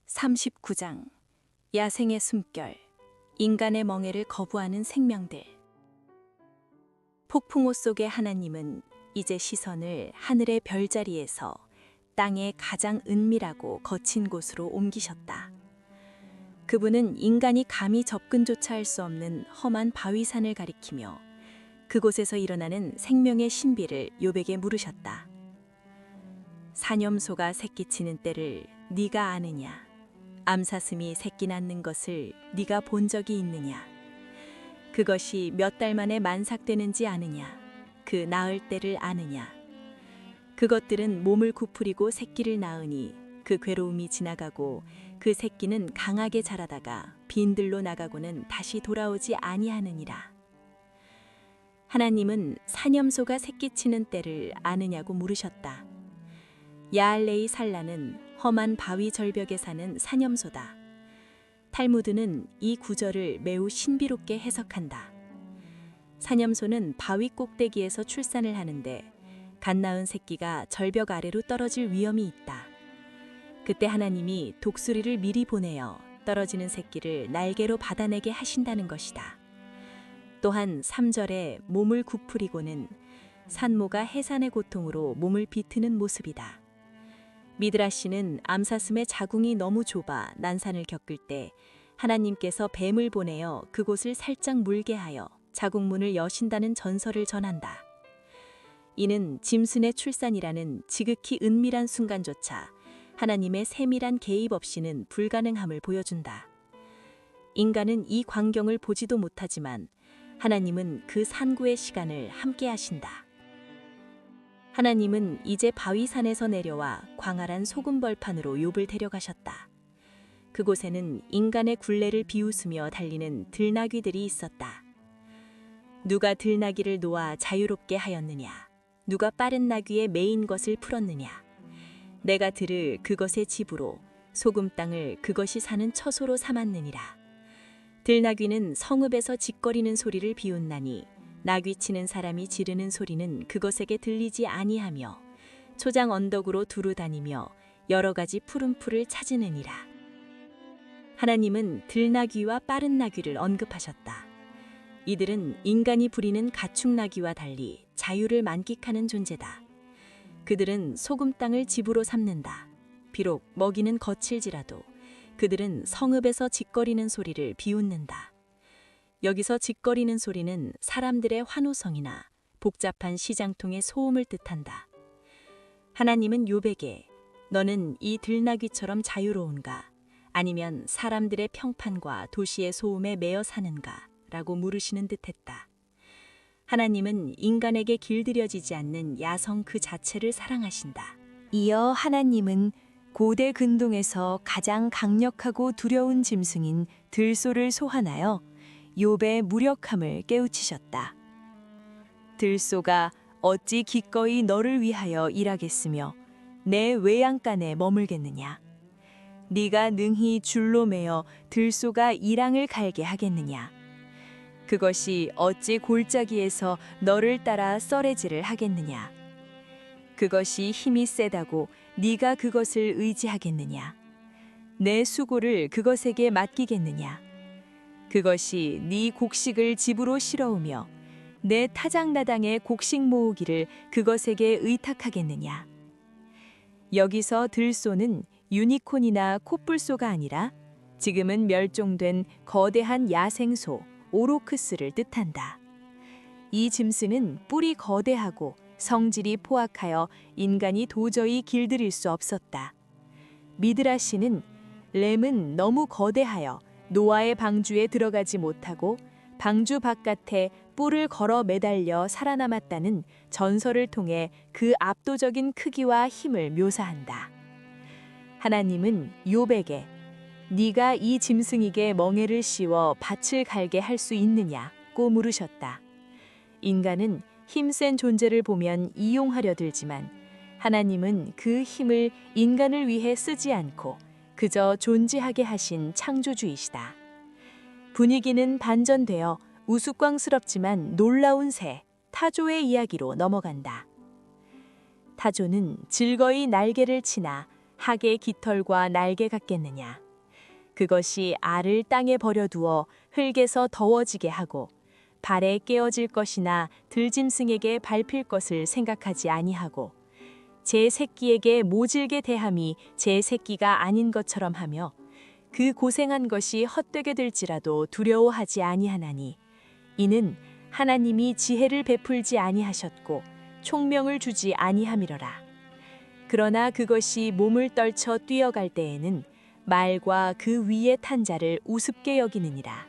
39장 야생의 숨결, 인간의 멍에를 거부하는 생명들. 폭풍호 속의 하나님은 이제 시선을 하늘의 별자리에서 땅의 가장 은밀하고 거친 곳으로 옮기셨다. 그분은 인간이 감히 접근조차 할 수 없는 험한 바위산을 가리키며 그곳에서 일어나는 생명의 신비를 욥에게 물으셨다. 사념소가 새끼치는 때를 네가 아느냐? 암사슴이 새끼 낳는 것을 네가 본 적이 있느냐? 그것이 몇 달 만에 만삭되는지 아느냐? 그 낳을 때를 아느냐? 그것들은 몸을 구부리고 새끼를 낳으니 그 괴로움이 지나가고 그 새끼는 강하게 자라다가 빈들로 나가고는 다시 돌아오지 아니하느니라. 하나님은 사념소가 새끼치는 때를 아느냐고 물으셨다. 야알레이 살라는 험한 바위 절벽에 사는 사념소다. 탈무드는 이 구절을 매우 신비롭게 해석한다. 사념소는 바위 꼭대기에서 출산을 하는데 갓 낳은 새끼가 절벽 아래로 떨어질 위험이 있다. 그때 하나님이 독수리를 미리 보내어 떨어지는 새끼를 날개로 받아내게 하신다는 것이다. 또한 3절에 몸을 구부리고는 산모가 해산의 고통으로 몸을 비트는 모습이다. 미드라시는 암사슴의 자궁이 너무 좁아 난산을 겪을 때 하나님께서 뱀을 보내어 그곳을 살짝 물게 하여 자궁문을 여신다는 전설을 전한다. 이는 짐승의 출산이라는 지극히 은밀한 순간조차 하나님의 세밀한 개입 없이는 불가능함을 보여준다. 인간은 이 광경을 보지도 못하지만 하나님은 그 산구의 시간을 함께 하신다. 하나님은 이제 바위산에서 내려와 광활한 소금벌판으로 욥을 데려가셨다. 그곳에는 인간의 굴레를 비웃으며 달리는 들나귀들이 있었다. 누가 들나귀를 놓아 자유롭게 하였느냐? 누가 빠른 나귀에 매인 것을 풀었느냐? 내가 들을 그것의 집으로 소금 땅을 그것이 사는 처소로 삼았느니라. 들나귀는 성읍에서 짓거리는 소리를 비웃나니 나귀 치는 사람이 지르는 소리는 그것에게 들리지 아니하며 초장 언덕으로 두루 다니며 여러 가지 푸른 풀을 찾으느니라. 하나님은 들나귀와 빠른 나귀를 언급하셨다. 이들은 인간이 부리는 가축나귀와 달리 자유를 만끽하는 존재다. 그들은 소금 땅을 집으로 삼는다. 비록 먹이는 거칠지라도 그들은 성읍에서 짓거리는 소리를 비웃는다. 여기서 짓거리는 소리는 사람들의 환호성이나 복잡한 시장통의 소음을 뜻한다. 하나님은 욥에게 너는 이 들나귀처럼 자유로운가? 아니면 사람들의 평판과 도시의 소음에 매여 사는가? 라고 물으시는 듯했다. 하나님은 인간에게 길들여지지 않는 야성 그 자체를 사랑하신다. 이어 하나님은 고대 근동에서 가장 강력하고 두려운 짐승인 들소를 소환하여 욥의 무력함을 깨우치셨다. 들소가 어찌 기꺼이 너를 위하여 일하겠으며 내 외양간에 머물겠느냐? 네가 능히 줄로 매어 들소가 이랑을 갈게 하겠느냐? 그것이 어찌 골짜기에서 너를 따라 썰애질을 하겠느냐? 그것이 힘이 세다고 네가 그것을 의지하겠느냐? 내 수고를 그것에게 맡기겠느냐? 그것이 네 곡식을 집으로 실어오며 내 타작나당의 곡식 모으기를 그것에게 의탁하겠느냐? 여기서 들소는 유니콘이나 코뿔소가 아니라 지금은 멸종된 거대한 야생소 오로크스를 뜻한다. 이 짐승은 뿔이 거대하고 성질이 포악하여 인간이 도저히 길들일 수 없었다. 미드라시는 램은 너무 거대하여 노아의 방주에 들어가지 못하고 방주 바깥에 뿔을 걸어 매달려 살아남았다는 전설을 통해 그 압도적인 크기와 힘을 묘사한다. 하나님은 욥에게 네가 이 짐승에게 멍에를 씌워 밭을 갈게 할 수 있느냐고 물으셨다. 인간은 힘센 존재를 보면 이용하려 들지만 하나님은 그 힘을 인간을 위해 쓰지 않고 그저 존재하게 하신 창조주이시다. 분위기는 반전되어 우스꽝스럽지만 놀라운 새, 타조의 이야기로 넘어간다. 타조는 즐거이 날개를 치나 학의 깃털과 날개 같겠느냐. 그것이 알을 땅에 버려두어 흙에서 더워지게 하고 발에 깨어질 것이나 들짐승에게 밟힐 것을 생각하지 아니하고 제 새끼에게 모질게 대함이 제 새끼가 아닌 것처럼 하며 그 고생한 것이 헛되게 될지라도 두려워하지 아니하나니 이는 하나님이 지혜를 베풀지 아니하셨고 총명을 주지 아니함이러라. 그러나 그것이 몸을 떨쳐 뛰어갈 때에는 말과 그 위에 탄 자를 우습게 여기느니라.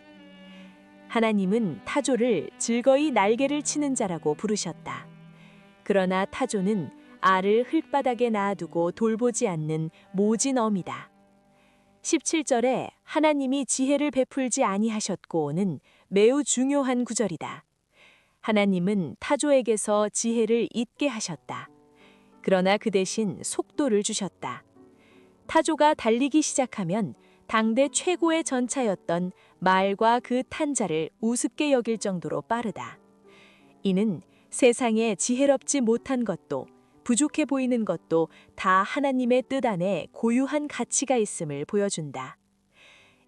하나님은 타조를 즐거이 날개를 치는 자라고 부르셨다. 그러나 타조는 알을 흙바닥에 놔두고 돌보지 않는 모진 어미다. 17절에 하나님이 지혜를 베풀지 아니하셨고는 매우 중요한 구절이다. 하나님은 타조에게서 지혜를 잊게 하셨다. 그러나 그 대신 속도를 주셨다. 타조가 달리기 시작하면 당대 최고의 전차였던 말과 그 탄자를 우습게 여길 정도로 빠르다. 이는 세상에 지혜롭지 못한 것도 부족해 보이는 것도 다 하나님의 뜻 안에 고유한 가치가 있음을 보여준다.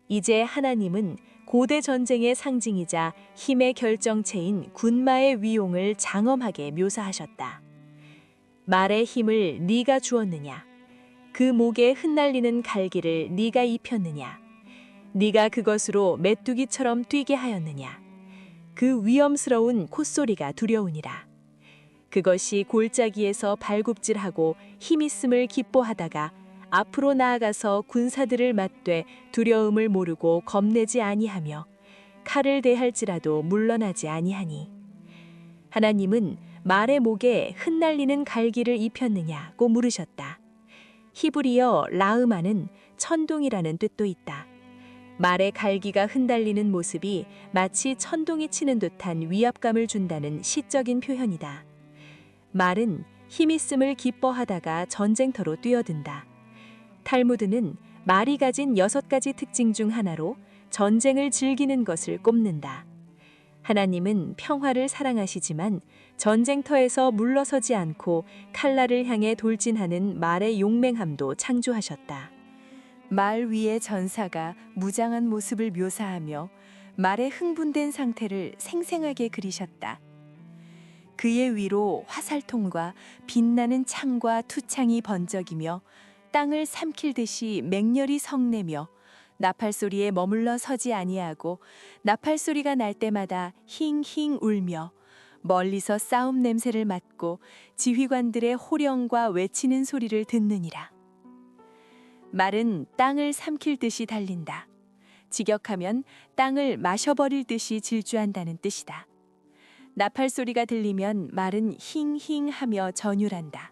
이제 하나님은 고대 전쟁의 상징이자 힘의 결정체인 군마의 위용을 장엄하게 묘사하셨다. 말의 힘을 네가 주었느냐? 그 목에 흩날리는 갈기를 네가 입혔느냐? 네가 그것으로 메뚜기처럼 뛰게 하였느냐? 그 위엄스러운 콧소리가 두려우니라. 그것이 골짜기에서 발굽질하고 힘있음을 기뻐하다가 앞으로 나아가서 군사들을 맞되 두려움을 모르고 겁내지 아니하며 칼을 대할지라도 물러나지 아니하니 하나님은 말의 목에 흩날리는 갈기를 입혔느냐고 물으셨다. 히브리어 라으마는 천둥이라는 뜻도 있다. 말의 갈기가 흩날리는 모습이 마치 천둥이 치는 듯한 위압감을 준다는 시적인 표현이다. 말은 힘있음을 기뻐하다가 전쟁터로 뛰어든다. 탈무드는 말이 가진 6가지 특징 중 하나로 전쟁을 즐기는 것을 꼽는다. 하나님은 평화를 사랑하시지만 전쟁터에서 물러서지 않고 칼날을 향해 돌진하는 말의 용맹함도 창조하셨다. 말 위의 전사가 무장한 모습을 묘사하며 말의 흥분된 상태를 생생하게 그리셨다. 그의 위로 화살통과 빛나는 창과 투창이 번쩍이며 땅을 삼킬 듯이 맹렬히 성내며 나팔 소리에 머물러 서지 아니하고 나팔 소리가 날 때마다 힝힝 울며 멀리서 싸움 냄새를 맡고 지휘관들의 호령과 외치는 소리를 듣느니라. 말은 땅을 삼킬 듯이 달린다. 직역하면 땅을 마셔버릴 듯이 질주한다는 뜻이다. 나팔 소리가 들리면 말은 힝힝하며 전율한다.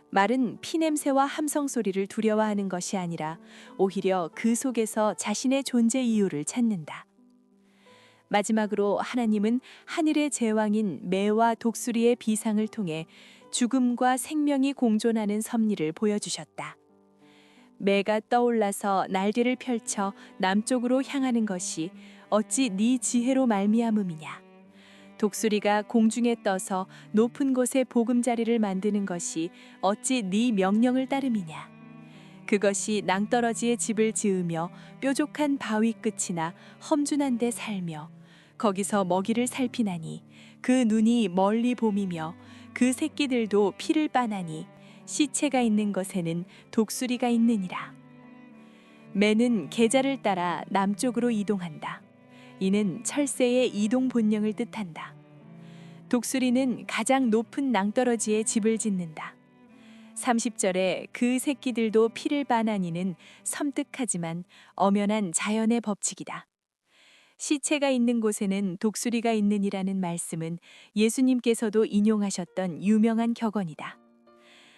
말은 피냄새와 함성 소리를 두려워하는 것이 아니라 오히려 그 속에서 자신의 존재 이유를 찾는다. 마지막으로 하나님은 하늘의 제왕인 매와 독수리의 비상을 통해 죽음과 생명이 공존하는 섭리를 보여주셨다. 매가 떠올라서 날개를 펼쳐 남쪽으로 향하는 것이 어찌 네 지혜로 말미암음이냐. 독수리가 공중에 떠서 높은 곳에 보금자리를 만드는 것이 어찌 네 명령을 따름이냐. 그것이 낭떠러지에 집을 지으며 뾰족한 바위 끝이나 험준한 데 살며 거기서 먹이를 살피나니 그 눈이 멀리 봄이며 그 새끼들도 피를 빠나니 시체가 있는 것에는 독수리가 있느니라. 매는 계자를 따라 남쪽으로 이동한다. 이는 철새의 이동 본능을 뜻한다. 독수리는 가장 높은 낭떠러지에 집을 짓는다. 30절에 그 새끼들도 피를 빠나니는 섬뜩하지만 엄연한 자연의 법칙이다. 시체가 있는 곳에는 독수리가 있느니라는 말씀은 예수님께서도 인용하셨던 유명한 격언이다.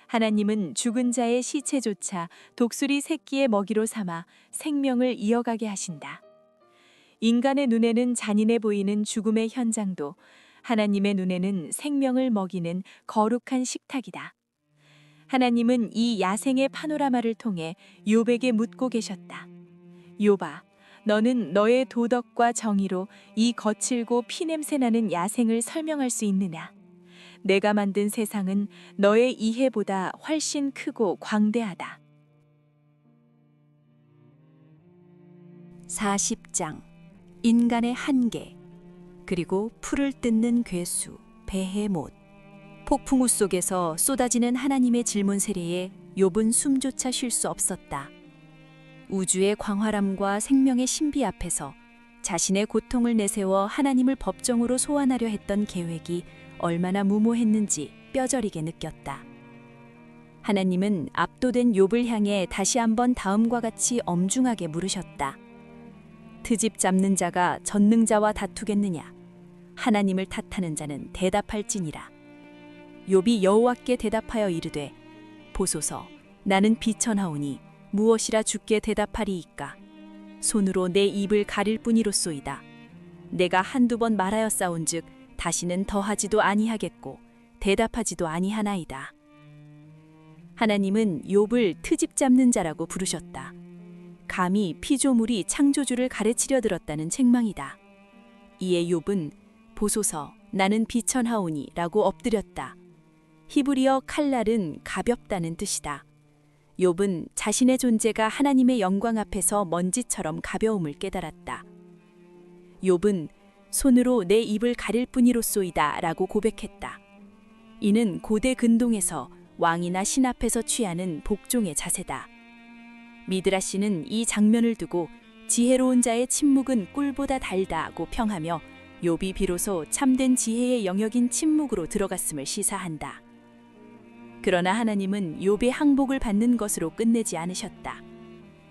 하나님은 죽은 자의 시체조차 독수리 새끼의 먹이로 삼아 생명을 이어가게 하신다. 인간의 눈에는 잔인해 보이는 죽음의 현장도 하나님의 눈에는 생명을 먹이는 거룩한 식탁이다. 하나님은 이 야생의 파노라마를 통해 욥에게 묻고 계셨다. 욥아, 너는 너의 도덕과 정의로 이 거칠고 피냄새 나는 야생을 설명할 수 있느냐? 내가 만든 세상은 너의 이해보다 훨씬 크고 광대하다. 40장 인간의 한계 그리고 풀을 뜯는 괴수 베헤못. 폭풍우 속에서 쏟아지는 하나님의 질문 세례에 욥은 숨조차 쉴 수 없었다. 우주의 광활함과 생명의 신비 앞에서 자신의 고통을 내세워 하나님을 법정으로 소환하려 했던 계획이 얼마나 무모했는지 뼈저리게 느꼈다. 하나님은 압도된 욥을 향해 다시 한번 다음과 같이 엄중하게 물으셨다. 트집 잡는 자가 전능자와 다투겠느냐? 하나님을 탓하는 자는 대답할지니라. 욥이 여호와께 대답하여 이르되 보소서 나는 비천하오니 무엇이라 주께 대답하리이까? 손으로 내 입을 가릴 뿐이로소이다. 내가 한두 번 말하였사온즉 다시는 더하지도 아니하겠고 대답하지도 아니하나이다. 하나님은 욥을 트집 잡는 자라고 부르셨다. 감히 피조물이 창조주를 가르치려 들었다는 책망이다. 이에 욥은 보소서 나는 비천하오니 라고 엎드렸다. 히브리어 칼날은 가볍다는 뜻이다. 욥은 자신의 존재가 하나님의 영광 앞에서 먼지처럼 가벼움을 깨달았다. 욥은 손으로 내 입을 가릴 뿐이로소이다 라고 고백했다. 이는 고대 근동에서 왕이나 신 앞에서 취하는 복종의 자세다. 미드라시는 이 장면을 두고 지혜로운 자의 침묵은 꿀보다 달다고 평하며 욥이 비로소 참된 지혜의 영역인 침묵으로 들어갔음을 시사한다. 그러나 하나님은 욥의 항복을 받는 것으로 끝내지 않으셨다.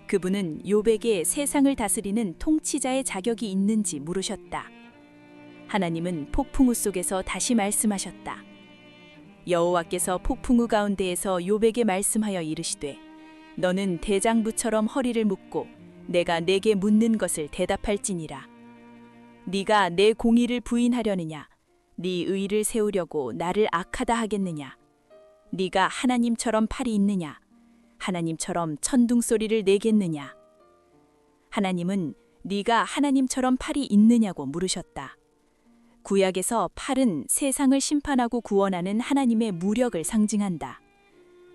그분은 욥에게 세상을 다스리는 통치자의 자격이 있는지 물으셨다. 하나님은 폭풍우 속에서 다시 말씀하셨다. 여호와께서 폭풍우 가운데에서 욥에게 말씀하여 이르시되 너는 대장부처럼 허리를 묶고 내가 내게 묻는 것을 대답할지니라. 네가 내 공의를 부인하려느냐? 네 의를 세우려고 나를 악하다 하겠느냐? 네가 하나님처럼 팔이 있느냐? 하나님처럼 천둥 소리를 내겠느냐? 하나님은 네가 하나님처럼 팔이 있느냐고 물으셨다. 구약에서 팔은 세상을 심판하고 구원하는 하나님의 무력을 상징한다.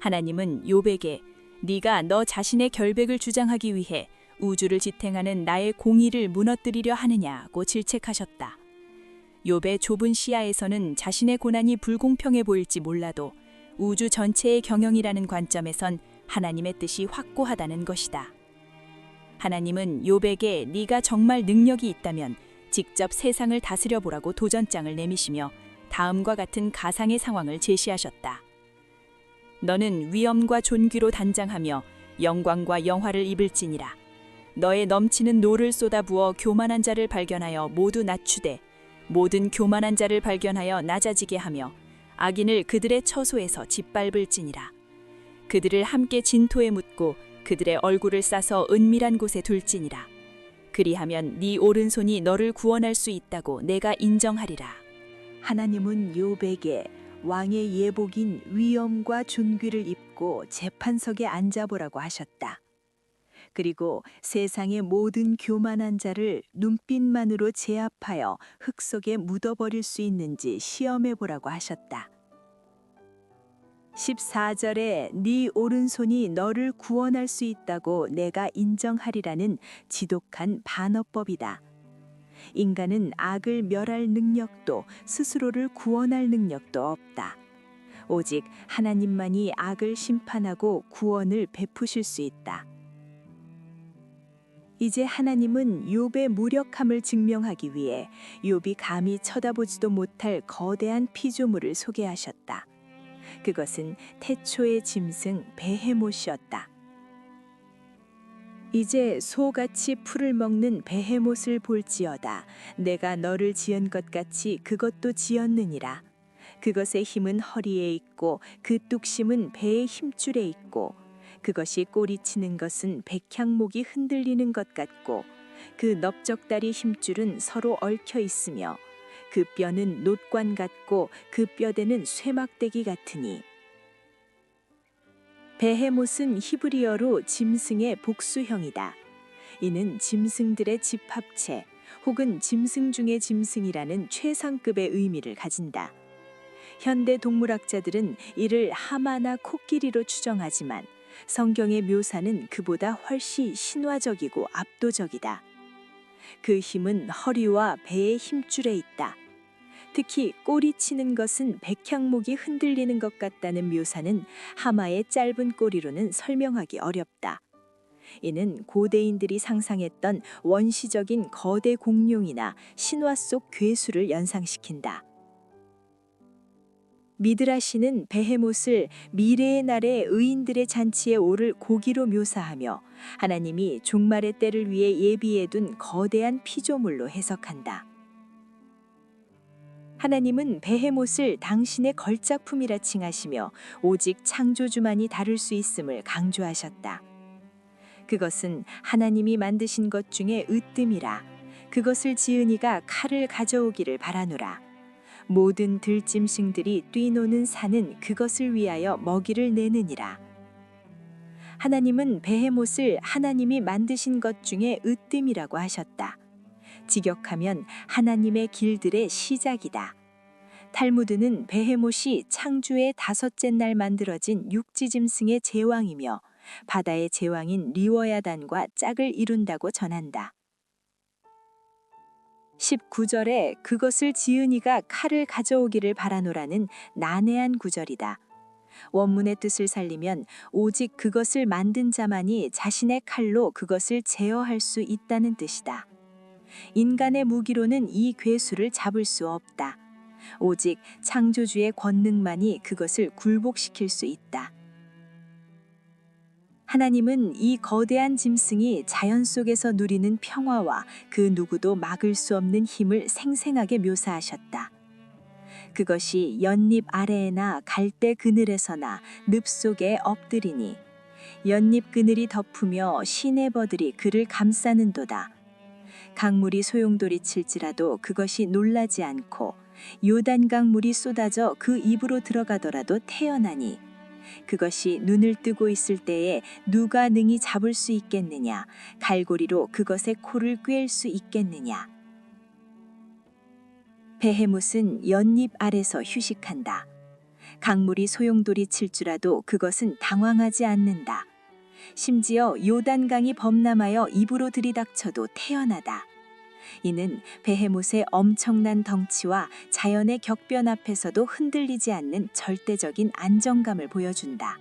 하나님은 욥에게 네가 너 자신의 결백을 주장하기 위해 우주를 지탱하는 나의 공의를 무너뜨리려 하느냐고 질책하셨다. 욥의 좁은 시야에서는 자신의 고난이 불공평해 보일지 몰라도 우주 전체의 경영이라는 관점에선 하나님의 뜻이 확고하다는 것이다. 하나님은 욥에게 네가 정말 능력이 있다면 직접 세상을 다스려 보라고 도전장을 내미시며 다음과 같은 가상의 상황을 제시하셨다. 너는 위엄과 존귀로 단장하며 영광과 영화를 입을지니라. 너의 넘치는 노를 쏟아부어 교만한 자를 발견하여 모두 낮추되 모든 교만한 자를 발견하여 낮아지게 하며 악인을 그들의 처소에서 짓밟을지니라. 그들을 함께 진토에 묻고 그들의 얼굴을 싸서 은밀한 곳에 둘지니라. 그리하면 네 오른손이 너를 구원할 수 있다고 내가 인정하리라. 하나님은 욥에게 왕의 예복인 위엄과 존귀를 입고 재판석에 앉아보라고 하셨다. 그리고 세상의 모든 교만한 자를 눈빛만으로 제압하여 흙 속에 묻어버릴 수 있는지 시험해보라고 하셨다. 14절에 네 오른손이 너를 구원할 수 있다고 내가 인정하리라는 지독한 반어법이다. 인간은 악을 멸할 능력도 스스로를 구원할 능력도 없다. 오직 하나님만이 악을 심판하고 구원을 베푸실 수 있다. 이제 하나님은 욥의 무력함을 증명하기 위해 욥이 감히 쳐다보지도 못할 거대한 피조물을 소개하셨다. 그것은 태초의 짐승 베헤못이었다. 이제 소같이 풀을 먹는 베헤못을 볼지어다. 내가 너를 지은 것 같이 그것도 지었느니라. 그것의 힘은 허리에 있고 그 뚝심은 배의 힘줄에 있고 그것이 꼬리치는 것은 백향목이 흔들리는 것 같고 그 넓적다리 힘줄은 서로 얽혀 있으며 그 뼈는 놋관 같고 그 뼈대는 쇠막대기 같으니. 베헤못은 히브리어로 짐승의 복수형이다. 이는 짐승들의 집합체 혹은 짐승 중의 짐승이라는 최상급의 의미를 가진다. 현대 동물학자들은 이를 하마나 코끼리로 추정하지만 성경의 묘사는 그보다 훨씬 신화적이고 압도적이다. 그 힘은 허리와 배의 힘줄에 있다. 특히 꼬리 치는 것은 백향목이 흔들리는 것 같다는 묘사는 하마의 짧은 꼬리로는 설명하기 어렵다. 이는 고대인들이 상상했던 원시적인 거대 공룡이나 신화 속 괴수를 연상시킨다. 미드라시는 베헤못을 미래의 날에 의인들의 잔치에 오를 고기로 묘사하며 하나님이 종말의 때를 위해 예비해둔 거대한 피조물로 해석한다. 하나님은 베헤못을 당신의 걸작품이라 칭하시며 오직 창조주만이 다룰 수 있음을 강조하셨다. 그것은 하나님이 만드신 것 중에 으뜸이라. 그것을 지으니가 칼을 가져오기를 바라노라. 모든 들짐승들이 뛰노는 산은 그것을 위하여 먹이를 내느니라. 하나님은 베헤못을 하나님이 만드신 것 중에 으뜸이라고 하셨다. 직역하면 하나님의 길들의 시작이다. 탈무드는 베헤못이 창조의 다섯째 날 만들어진 육지짐승의 제왕이며 바다의 제왕인 리워야단과 짝을 이룬다고 전한다. 19절에 그것을 지으니가 칼을 가져오기를 바라노라는 난해한 구절이다. 원문의 뜻을 살리면 오직 그것을 만든 자만이 자신의 칼로 그것을 제어할 수 있다는 뜻이다. 인간의 무기로는 이 괴수를 잡을 수 없다. 오직 창조주의 권능만이 그것을 굴복시킬 수 있다. 하나님은 이 거대한 짐승이 자연 속에서 누리는 평화와 그 누구도 막을 수 없는 힘을 생생하게 묘사하셨다. 그것이 연잎 아래에나 갈대 그늘에서나 늪 속에 엎드리니 연잎 그늘이 덮으며 시내버들이 그를 감싸는도다. 강물이 소용돌이칠지라도 그것이 놀라지 않고 요단강 물이 쏟아져 그 입으로 들어가더라도 태어나니 그것이 눈을 뜨고 있을 때에 누가 능히 잡을 수 있겠느냐? 갈고리로 그것의 코를 꿰을 수 있겠느냐? 베헤못은 연잎 아래서 휴식한다. 강물이 소용돌이 칠지라도 그것은 당황하지 않는다. 심지어 요단강이 범람하여 입으로 들이닥쳐도 태어나다. 이는 베헤못의 엄청난 덩치와 자연의 격변 앞에서도 흔들리지 않는 절대적인 안정감을 보여준다.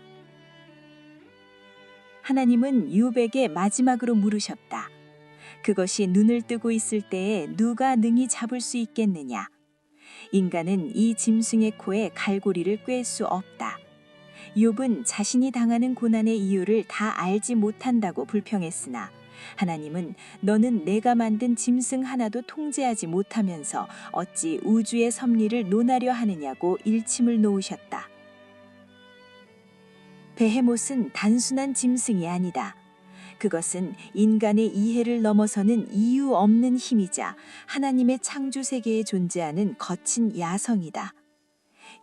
하나님은 유백에 마지막으로 물으셨다. 그것이 눈을 뜨고 있을 때에 누가 능히 잡을 수 있겠느냐? 인간은 이 짐승의 코에 갈고리를 꿰 수 없다. 욥은 자신이 당하는 고난의 이유를 다 알지 못한다고 불평했으나 하나님은 너는 내가 만든 짐승 하나도 통제하지 못하면서 어찌 우주의 섭리를 논하려 하느냐고 일침을 놓으셨다. 베헤못은 단순한 짐승이 아니다. 그것은 인간의 이해를 넘어서는 이유 없는 힘이자 하나님의 창조 세계에 존재하는 거친 야성이다.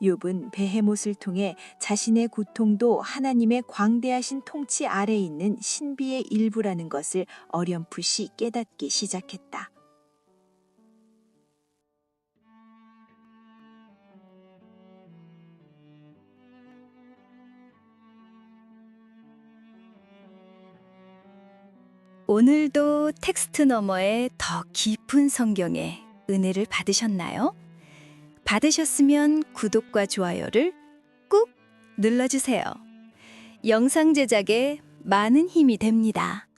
욥은 베헤못을 통해 자신의 고통도 하나님의 광대하신 통치 아래에 있는 신비의 일부라는 것을 어렴풋이 깨닫기 시작했다. 오늘도 텍스트 너머의 더 깊은 성경의 은혜를 받으셨나요? 받으셨으면 구독과 좋아요를 꾹 눌러주세요. 영상 제작에 많은 힘이 됩니다.